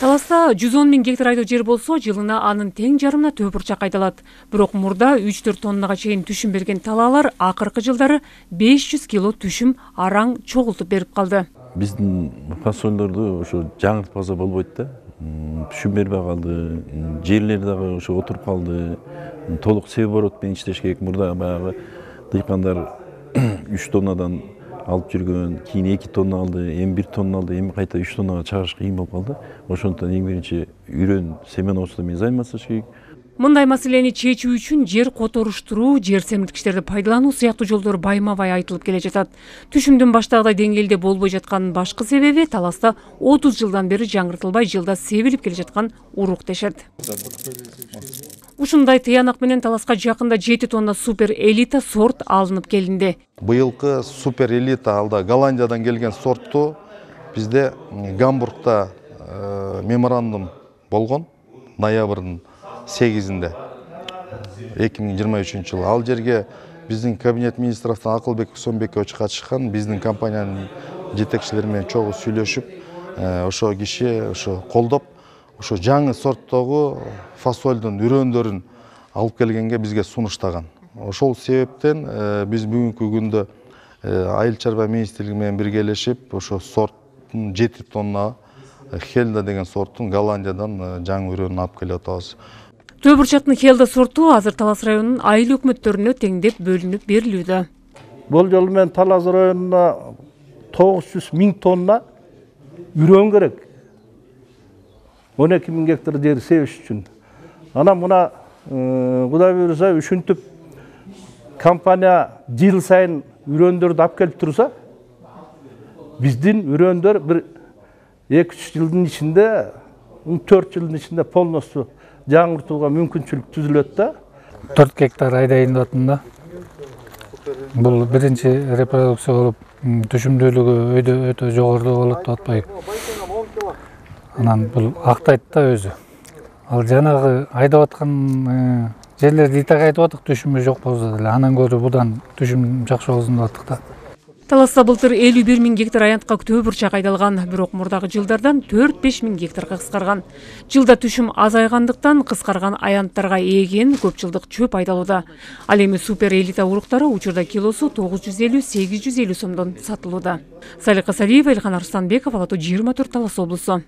Таласта 110 000 гектар айдоо жер болсо, жылына анын тең жарымына төбурчак айдалат. Бирок мурда 3-4 тоннага чейин түшүм берген талаалар акыркы жылдары 500 кило түшүм араң чогултуп берип калды. Биздин фасолдорду ошо жаңыртпаса болбойт да. Түшүм бербей калды, жерлер дагы ошо отуруп калды. Толук себорот менен иштеш керек. Мурда баягы дыйкандар 3 тоннадан алып жүргөн, кийин 2 тонна алды, эми 1 тонна алды, эми кайта 3 тоннага чыгарыш кыйын болуп калды. Ошондуктан эң биринчи үрөн семеноводство менен займашташ керек. Мындай маселени чечүү үчүн жер которуштуруу, жер семирткичтерди пайдалануу сыяктуу жолдор байма-бай айтылып келе жатат. Түшүмдүн баштагыдай деңгээлде болбой жатканын башкы себеби Таласта 30 жылдан бери жаңыртылбай жылда себилип келе жаткан урук дешет. Ушундай тыянак менен Таласка жакында 7 тонна супер элита сорт алынып келинди. Быйылкы супер элита алда Голландиядан келген сортту бизде Гамбургда меморандум болгон ноябрдын 8-inde 2023 жылы. Ал жерге биздин кабинет министровтан Акылбек Сомбекович катышкан, биздин компаниянын жетекчилери менен чогуу сүйлөшүп, ошо киши ошо колдоп, ошо жаңы сорттогу фасолдун үрөндөрүн алып келгенге бизге сунуштаган. Ошол себептен биз бүгүнкү күндө Айыл чарба министрлиги менен биргелешип, ошо сорттун 7 тонна Хельда деген сорттун Голландиядан жаңы үрөнүн алып келип атабыз. Төбурчактын Хельда сорту азыр Талас районунун айыл өкмөттөрүнө теңдеп бөлүнүп берилүүдө. Бул жолу менен Талас районуна 900 000 тонна үрөн керек. 12 000 гектар жер себиш үчүн. Ана мына Кудай буйруса үшүнтүп компания жыл сайын үрөндөрдү алып келип турса, биздин үрөндөр бир 2-3 жылдын ичинде, 4 жылдын ичинде полностью жаңыртууга мүмкүнчүлүк түзүлөт да. 4 гектар айдайын деп атам да. Бул биринчи репродукция болуп, түшүмдүүлүгү өтө жогору болот деп атпайбы. Анан бул актайт да өзү. Ал жанагы айдап аткан жерлерди итак айтып атык, түшүмү жок болсо деле, анан көрө будан түшүм жакшы болсун деп аттык да. Таласта былтыр 51 000 гектар аянтка төбурчак айдалган, бирок мурдагы жылдардан 4-5 000 гектарга кыскарган. Жылда түшүм азайгандыктан кыскарган аянттарга ээген көп жылдык чөп айдалууда. Ал эми супер элита уруктары учурда килосу 950-850 сомдон сатылууда. Салика Салиева, Илхан Арстанбеков, Ала Тоо 24, Талас облусу.